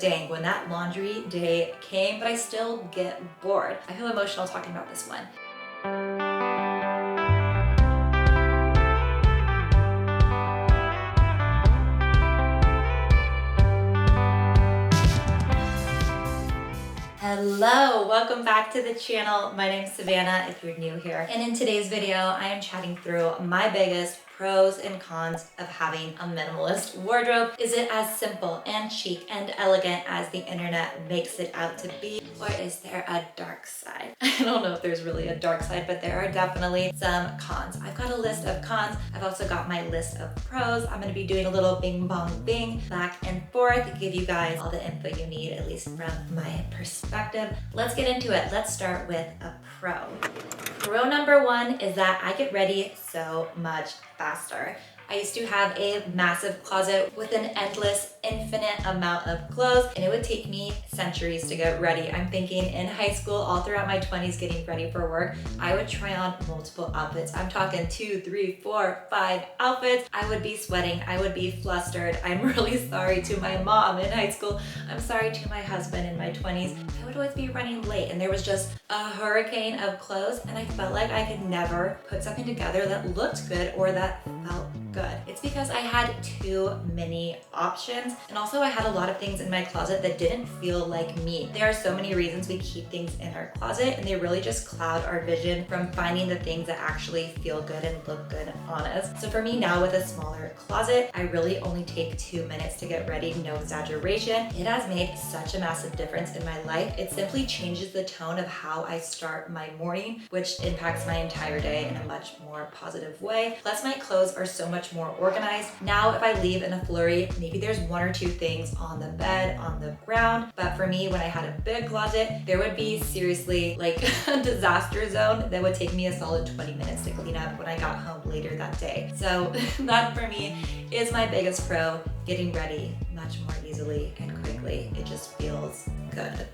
Dang, when that laundry day came, but I still get bored. I feel emotional talking about this one. Hello, welcome back to the channel. My name's Savannah if you're new here. And in today's video, I am chatting through my biggest pros and cons of having a minimalist wardrobe. Is it as simple and chic and elegant as the internet makes it out to be? Or is there a dark side? I don't know if there's really a dark side, but there are definitely some cons. I've got a list of cons. I've also got my list of pros. I'm gonna be doing a little bing bong bing back and forth to give you guys all the info you need, at least from my perspective. Let's get into it. Let's start with a pro. Pro number one is that I get ready so much faster. I used to have a massive closet with an endless, infinite amount of clothes, and it would take me centuries to get ready. I'm thinking in high school, all throughout my 20s, getting ready for work, I would try on multiple outfits. I'm talking 2, 3, 4, 5 outfits. I would be sweating. I would be flustered. I'm really sorry to my mom in high school. I'm sorry to my husband in my 20s. I would always be running late, and there was just a hurricane of clothes, and I felt like I could never put something together that looked good or that felt good. It's because I had too many options, and also I had a lot of things in my closet that didn't feel like me. There are so many reasons we keep things in our closet, and they really just cloud our vision from finding the things that actually feel good and look good on us. So for me now, with a smaller closet, I really only take 2 minutes to get ready, no exaggeration. It has made such a massive difference in my life. It simply changes the tone of how I start my morning, which impacts my entire day in a much more positive way. Plus, my clothes are so much more organized. Now, if I leave in a flurry, maybe there's 1 or 2 things on the bed, on the ground. But for me, when I had a big closet, there would be seriously like a disaster zone that would take me a solid 20 minutes to clean up when I got home later that day. So that for me is my biggest pro, getting ready much more easily and quickly. It just feels good.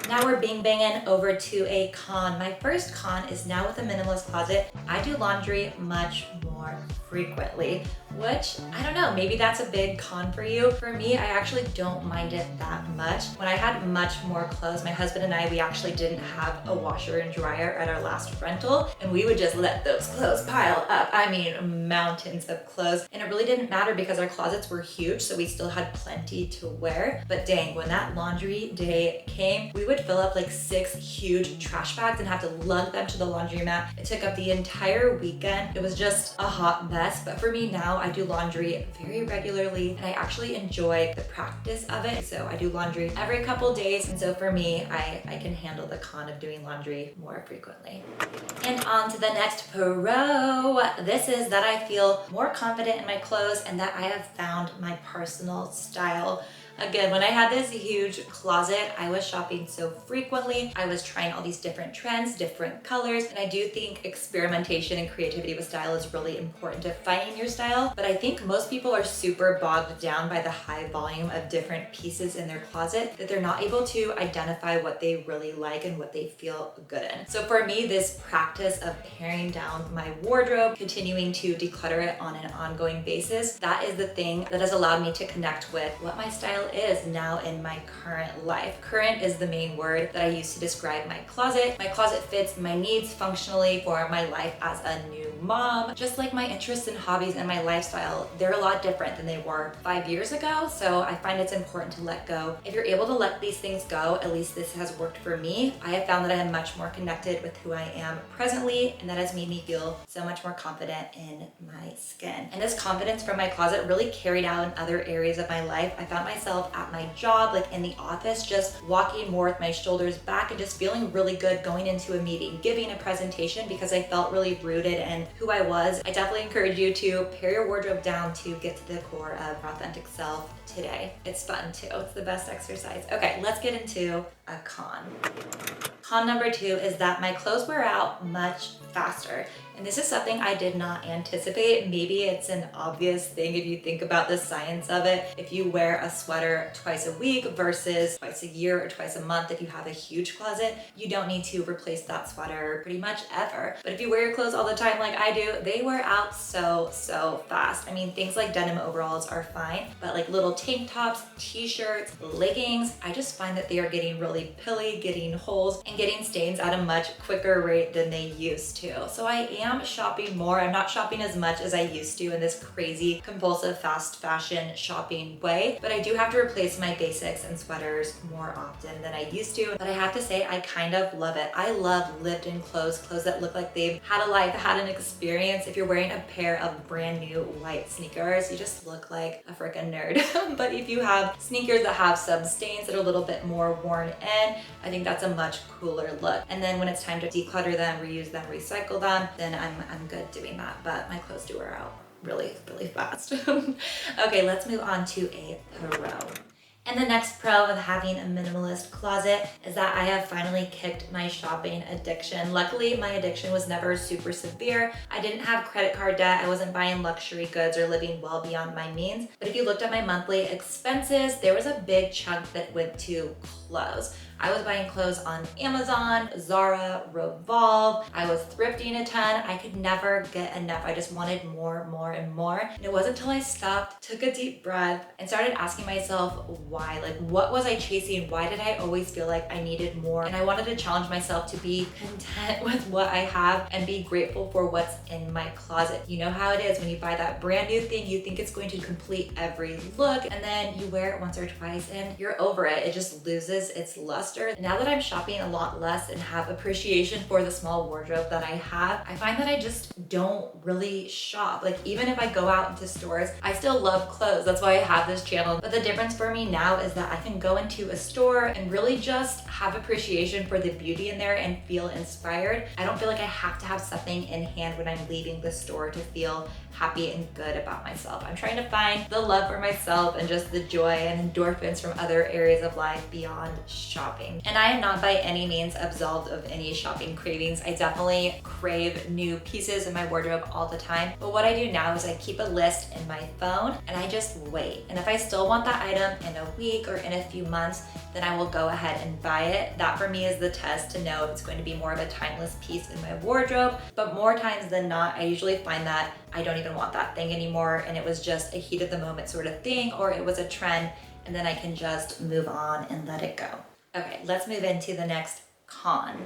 Now we're bing banging over to a con. My first con is now with a minimalist closet, I do laundry much more frequently, which I don't know, maybe that's a big con for you. For me, I actually don't mind it that much. When I had much more clothes, my husband and I, we actually didn't have a washer and dryer at our last rental, and we would just let those clothes pile up. I mean, mountains of clothes. And it really didn't matter because our closets were huge, so we still had plenty to wear. But dang, when that laundry day came, we would fill up like 6 huge trash bags and have to lug them to the laundromat. It took up the entire weekend. It was just a hot mess. But for me now, I do laundry very regularly, and I actually enjoy the practice of it. So I do laundry every couple days, and so for me, I can handle the con of doing laundry more frequently. And on to the next pro. This is that I feel more confident in my clothes and that I have found my personal style. Again, when I had this huge closet, I was shopping so frequently. I was trying all these different trends, different colors, and I do think experimentation and creativity with style is really important to finding your style. But I think most people are super bogged down by the high volume of different pieces in their closet that they're not able to identify what they really like and what they feel good in. So for me, this practice of paring down my wardrobe, continuing to declutter it on an ongoing basis, that is the thing that has allowed me to connect with what my style is now in my current life. Current is the main word that I use to describe my closet. My closet fits my needs functionally for my life as a new mom. Just like my interests and hobbies and my lifestyle, they're a lot different than they were 5 years ago. So I find it's important to let go. If you're able to let these things go, at least this has worked for me. I have found that I am much more connected with who I am presently, and that has made me feel so much more confident in my skin. And this confidence from my closet really carried out in other areas of my life. I found myself at my job, like in the office, just walking more with my shoulders back and just feeling really good going into a meeting, giving a presentation, because I felt really rooted in who I was. I definitely encourage you to pare your wardrobe down to get to the core of your authentic self today. It's fun too. It's the best exercise. Okay, let's get into a con. Con number 2 is that my clothes wear out much faster. And this is something I did not anticipate. Maybe it's an obvious thing if you think about the science of it. If you wear a sweater twice a week versus twice a year or twice a month, if you have a huge closet, you don't need to replace that sweater pretty much ever. But if you wear your clothes all the time like I do, they wear out so fast. I mean, things like denim overalls are fine, but like little tank tops, t-shirts, leggings, I just find that they are getting really pilly, getting holes, and getting stains at a much quicker rate than they used to. So I am shopping more. I'm not shopping as much as I used to in this crazy compulsive fast fashion shopping way, but I do have to replace my basics and sweaters more often than I used to. But I have to say, I kind of love it. I love lived-in clothes that look like they've had a life, had an experience. If you're wearing a pair of brand new white sneakers, you just look like a freaking nerd. But if you have sneakers that have some stains that are a little bit more worn in, I think that's a much cooler look. And then when it's time to declutter them, reuse them, recycle them, then I'm good doing that. But my clothes do wear out really fast. Okay, let's move on to a pro. And the next pro of having a minimalist closet is that I have finally kicked my shopping addiction. Luckily, my addiction was never super severe. I didn't have credit card debt. I wasn't buying luxury goods or living well beyond my means. But if you looked at my monthly expenses, there was a big chunk that went to clothes. I was buying clothes on Amazon, Zara, Revolve. I was thrifting a ton. I could never get enough. I just wanted more and more. And it wasn't until I stopped, took a deep breath, and started asking myself why. Like, what was I chasing? Why did I always feel like I needed more? And I wanted to challenge myself to be content with what I have and be grateful for what's in my closet. You know how it is when you buy that brand new thing, you think it's going to complete every look, and then you wear it once or twice and you're over it. It just loses its luster. Now that I'm shopping a lot less and have appreciation for the small wardrobe that I have, I find that I just don't really shop. Like, even if I go out into stores, I still love clothes. That's why I have this channel. But the difference for me now is that I can go into a store and really just have appreciation for the beauty in there and feel inspired. I don't feel like I have to have something in hand when I'm leaving the store to feel happy and good about myself. I'm trying to find the love for myself and just the joy and endorphins from other areas of life beyond shopping. And I am not by any means absolved of any shopping cravings. I definitely crave new pieces in my wardrobe all the time. But what I do now is I keep a list in my phone and I just wait. And if I still want that item in a week or in a few months, then I will go ahead and buy it. That for me is the test to know if it's going to be more of a timeless piece in my wardrobe. But more times than not, I usually find that I don't even want that thing anymore and it was just a heat of the moment sort of thing, or it was a trend, and then I can just move on and let it go. Okay, let's move into the next con.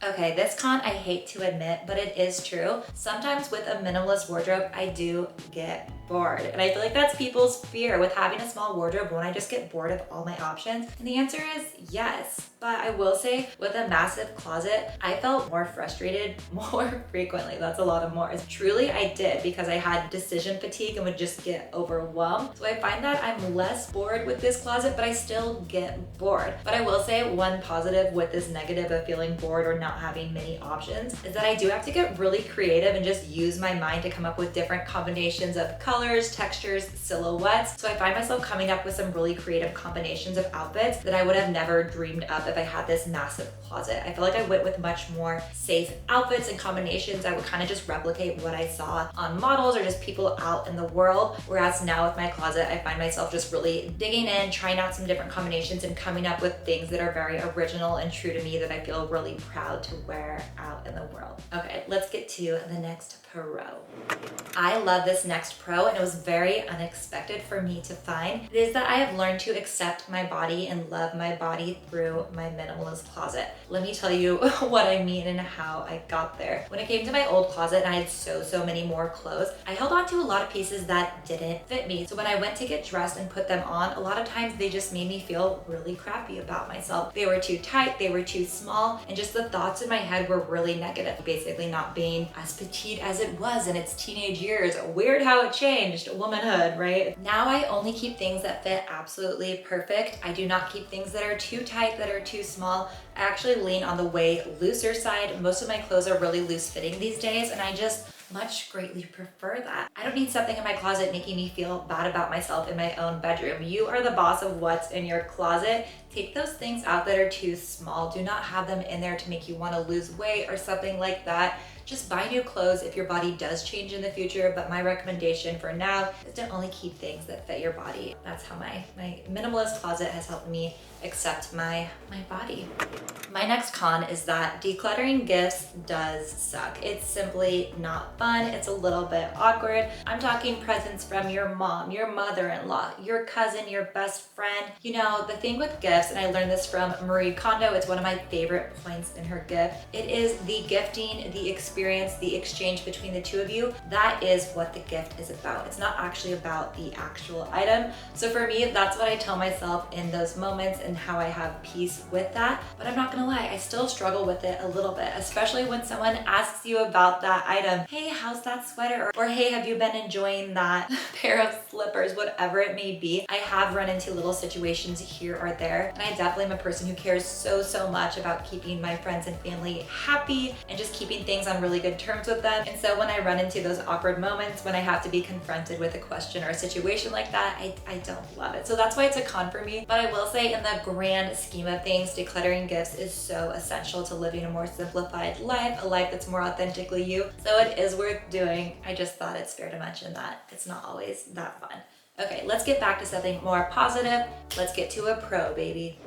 Okay, this con I hate to admit, but it is true. Sometimes with a minimalist wardrobe, I do get bored. And I feel like that's people's fear with having a small wardrobe. Won't I just get bored of all my options? And the answer is yes. But I will say with a massive closet, I felt more frustrated more frequently. That's a lot of more. Truly, I did, because I had decision fatigue and would just get overwhelmed. So I find that I'm less bored with this closet, but I still get bored. But I will say one positive with this negative of feeling bored or not having many options is that I do have to get really creative and just use my mind to come up with different combinations of colors, textures, silhouettes. So I find myself coming up with some really creative combinations of outfits that I would have never dreamed up if I had this massive closet. I feel like I went with much more safe outfits and combinations. I would kind of just replicate what I saw on models or just people out in the world. Whereas now with my closet, I find myself just really digging in, trying out some different combinations and coming up with things that are very original and true to me that I feel really proud to wear out in the world. Okay, let's get to the next pro. I love this next pro, and it was very unexpected for me to find. It is that I have learned to accept my body and love my body through my minimalist closet. Let me tell you what I mean and how I got there. When it came to my old closet and I had so many more clothes, I held on to a lot of pieces that didn't fit me. So when I went to get dressed and put them on, a lot of times they just made me feel really crappy about myself. They were too tight, they were too small, and just the thoughts in my head were really negative. Basically not being as petite as it was in its teenage years. Weird how it changed womanhood, right? Now I only keep things that fit absolutely perfect. I do not keep things that are too tight, that are too small. I actually lean on the way looser side. Most of my clothes are really loose fitting these days, and I just much greatly prefer that. I don't need something in my closet making me feel bad about myself in my own bedroom. You are the boss of what's in your closet. Take those things out that are too small. Do not have them in there to make you want to lose weight or something like that. Just buy new clothes if your body does change in the future, but my recommendation for now is to only keep things that fit your body. That's how my minimalist closet has helped me accept my body. My next con is that decluttering gifts does suck. It's simply not fun. It's a little bit awkward. I'm talking presents from your mom, your mother-in-law, your cousin, your best friend. You know, the thing with gifts, and I learned this from Marie Kondo, it's one of my favorite points in her gift. It is the gifting, the experience, the exchange between the two of you. That is what the gift is about. It's not actually about the actual item. So for me, that's what I tell myself in those moments and how I have peace with that. But I'm not gonna lie, I still struggle with it a little bit, especially when someone asks you about that item. Hey, how's that sweater? Or hey, have you been enjoying that pair of slippers? Whatever it may be. I have run into little situations here or there, and I definitely am a person who cares so much about keeping my friends and family happy and just keeping things on really good terms with them. And so when I run into those awkward moments, when I have to be confronted with a question or a situation like that, I don't love it. So that's why it's a con for me. But I will say, in the grand scheme of things, decluttering gifts is so essential to living a more simplified life, a life that's more authentically you. So it is worth doing. I just thought it's fair to mention that it's not always that fun. Okay, let's get back to something more positive. Let's get to a pro, baby.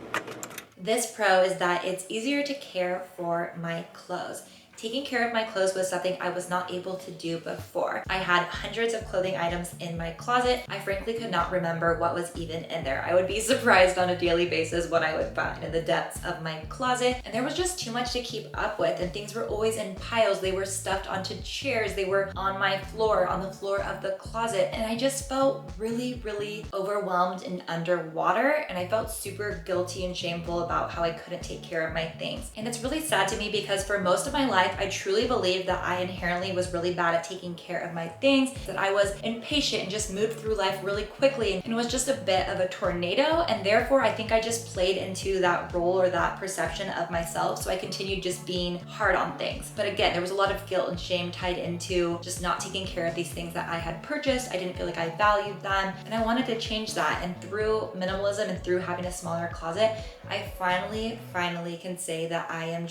This pro is that it's easier to care for my clothes. Taking care of my clothes was something I was not able to do before. I had hundreds of clothing items in my closet. I frankly could not remember what was even in there. I would be surprised on a daily basis what I would find in the depths of my closet. And there was just too much to keep up with, and things were always in piles. They were stuffed onto chairs. They were on my floor, on the floor of the closet. And I just felt really overwhelmed and underwater. And I felt super guilty and shameful about how I couldn't take care of my things. And it's really sad to me because for most of my life, I truly believed that I inherently was really bad at taking care of my things, that I was impatient and just moved through life really quickly and was just a bit of a tornado. And therefore, I think I just played into that role or that perception of myself. So I continued just being hard on things. But again, there was a lot of guilt and shame tied into just not taking care of these things that I had purchased. I didn't feel like I valued them, and I wanted to change that. And through minimalism and through having a smaller closet, I finally can say that I am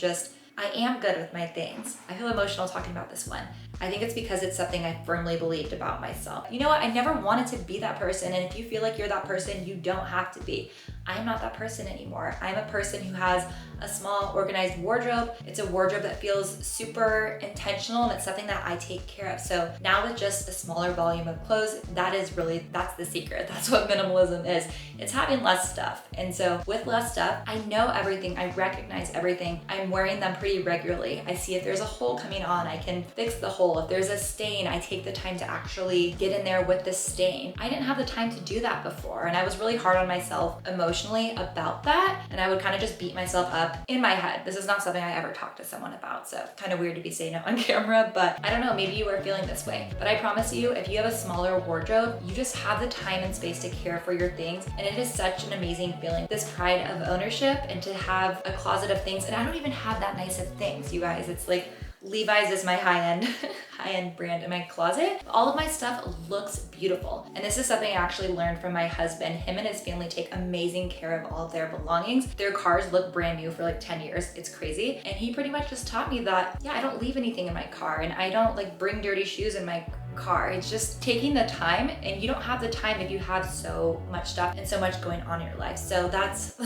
good with my things. I feel emotional talking about this one. I think it's because it's something I firmly believed about myself. You know what? I never wanted to be that person, and if you feel like you're that person, you don't have to be. I'm not that person anymore. I'm a person who has a small, organized wardrobe. It's a wardrobe that feels super intentional, and it's something that I take care of. So now with just a smaller volume of clothes, that's the secret. That's what minimalism is. It's having less stuff. And so with less stuff, I know everything. I recognize everything. I'm wearing them pretty regularly. I see if there's a hole coming on, I can fix the hole. If there's a stain, I take the time to actually get in there with the stain. I didn't have the time to do that before, and I was really hard on myself emotionally about that, and I would kind of just beat myself up in my head. This is not something I ever talked to someone about, so kind of weird to be saying it on camera, but I don't know, maybe you are feeling this way. But I promise you, if you have a smaller wardrobe, you just have the time and space to care for your things, and it is such an amazing feeling. This pride of ownership, and to have a closet of things, and I don't even have that nice of things, you guys. It's like Levi's is my high-end brand in my closet. All of my stuff looks beautiful. And this is something I actually learned from my husband. Him and his family take amazing care of all of their belongings. Their cars look brand new for like 10 years. It's crazy. And he pretty much just taught me that, yeah, I don't leave anything in my car, and I don't like bring dirty shoes in my car. It's just taking the time, and you don't have the time if you have so much stuff and so much going on in your life. So that's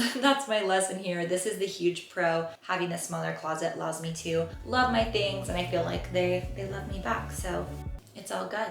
my lesson here. This is the huge pro. Having a smaller closet allows me to love my things, and I feel like they love me back. So it's all good.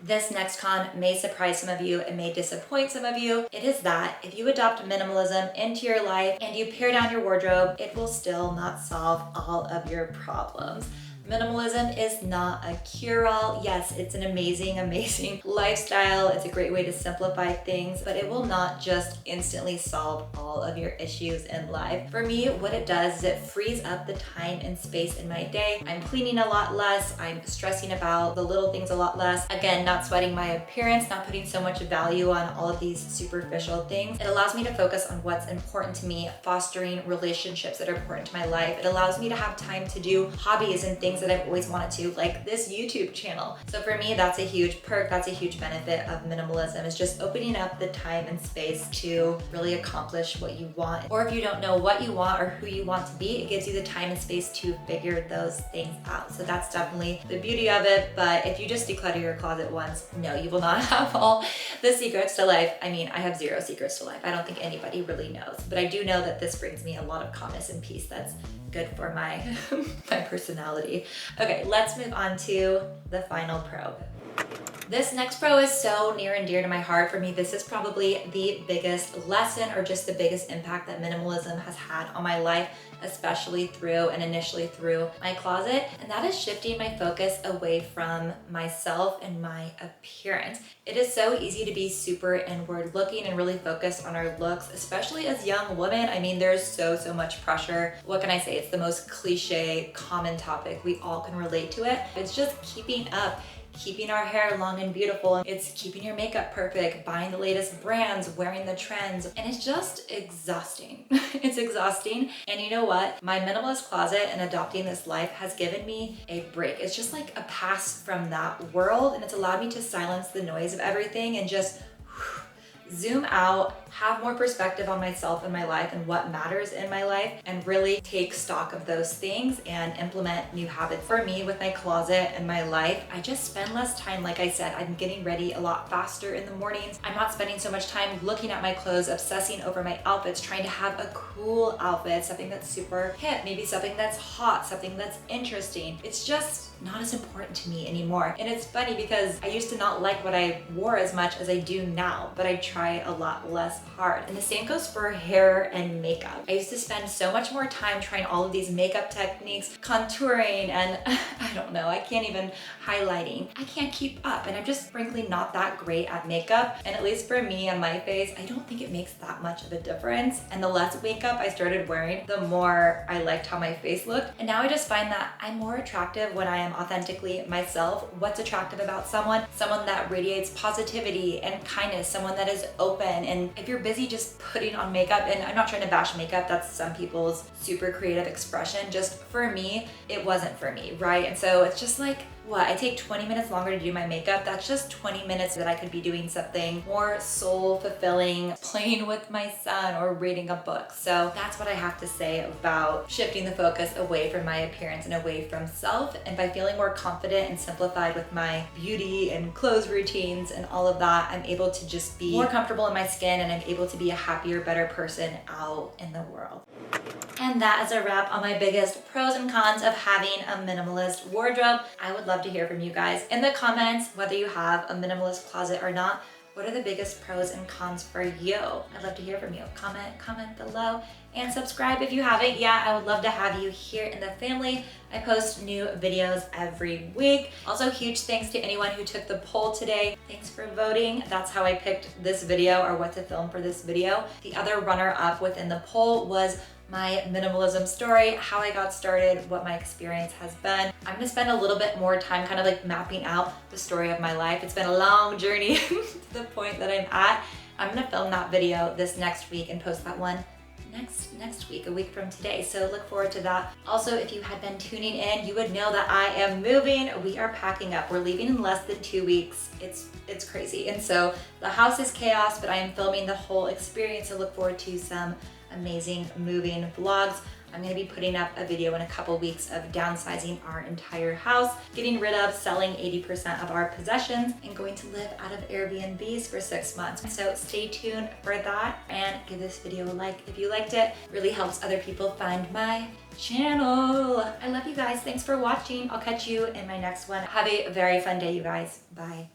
This next con may surprise some of you, it may disappoint some of you. It is that if you adopt minimalism into your life and you pare down your wardrobe, it will still not solve all of your problems. Minimalism is not a cure-all. Yes, it's an amazing lifestyle. It's a great way to simplify things, but it will not just instantly solve all of your issues in life. For me, what it does is it frees up the time and space in my day. I'm cleaning a lot less. I'm stressing about the little things a lot less. Again, not sweating my appearance, not putting so much value on all of these superficial things. It allows me to focus on what's important to me, fostering relationships that are important to my life. It allows me to have time to do hobbies and things things that I've always wanted to, like this YouTube channel. So for me, that's a huge perk. That's a huge benefit of minimalism, is just opening up the time and space to really accomplish what you want. Or if you don't know what you want or who you want to be, it gives you the time and space to figure those things out. So that's definitely the beauty of it. But if you just declutter your closet once, no, you will not have all the secrets to life. I mean, I have zero secrets to life. I don't think anybody really knows, but I do know that this brings me a lot of calmness and peace that's good for my, my personality. Okay, let's move on to the final pro. This next pro is so near and dear to my heart. For me, this is probably the biggest lesson or just the biggest impact that minimalism has had on my life, especially through and initially through my closet. And that is shifting my focus away from myself and my appearance. It is so easy to be super inward looking and really focused on our looks, especially as young women. I mean, there's so much pressure. What can I say? It's the most cliche, common topic. We all can relate to it. It's just keeping up, keeping our hair long and beautiful. It's keeping your makeup perfect, buying the latest brands, wearing the trends, and it's just exhausting. It's exhausting. And you know what? My minimalist closet and adopting this life has given me a break. It's just like a pass from that world, and it's allowed me to silence the noise of everything and just zoom out, have more perspective on myself and my life and what matters in my life, and really take stock of those things and implement new habits. For me, with my closet and my life, I just spend less time. Like I said, I'm getting ready a lot faster in the mornings. I'm not spending so much time looking at my clothes, obsessing over my outfits, trying to have a cool outfit, something that's super hip, maybe something that's hot, something that's interesting. It's just not as important to me anymore. And it's funny because I used to not like what I wore as much as I do now, but I try a lot less hard. And the same goes for hair and makeup. I used to spend so much more time trying all of these makeup techniques, contouring, and I don't know, I can't even highlighting. I can't keep up, and I'm just frankly not that great at makeup. And at least for me on my face, I don't think it makes that much of a difference. And the less makeup I started wearing, the more I liked how my face looked. And now I just find that I'm more attractive when I am authentically myself. What's attractive about someone? Someone that radiates positivity and kindness, someone that is open. And if you're busy just putting on makeup, and I'm not trying to bash makeup, that's some people's super creative expression. Just for me, it wasn't for me, right? And so it's just like, what, I take 20 minutes longer to do my makeup. That's just 20 minutes that I could be doing something more soul fulfilling, playing with my son or reading a book. So that's what I have to say about shifting the focus away from my appearance and away from self. And by feeling more confident and simplified with my beauty and clothes routines and all of that, I'm able to just be more comfortable in my skin, and I'm able to be a happier, better person out in the world. And that is a wrap on my biggest pros and cons of having a minimalist wardrobe. I would love to hear from you guys in the comments, whether you have a minimalist closet or not. What are the biggest pros and cons for you? I'd love to hear from you. Comment below, and subscribe if you haven't yet. I would love to have you here in the family. I post new videos every week. Also, huge thanks to anyone who took the poll today. Thanks for voting. That's how I picked this video, or what to film for this video. The other runner-up within the poll was my minimalism story, how I got started, what my experience has been. I'm gonna spend a little bit more time kind of like mapping out the story of my life. It's been a long journey to the point that I'm at. I'm gonna film that video this next week and post that one next week, a week from today. So look forward to that. Also, if you had been tuning in, you would know that I am moving. We are packing up. We're leaving in less than 2 weeks. It's crazy. And so the house is chaos, but I am filming the whole experience. So look forward to some amazing moving vlogs. I'm gonna be putting up a video in a couple weeks of downsizing our entire house, getting rid of, selling 80% of our possessions, and going to live out of Airbnbs for 6 months. So stay tuned for that, and give this video a like if you liked it. It really helps other people find my channel. I love you guys. Thanks for watching. I'll catch you in my next one. Have a very fun day, you guys. Bye.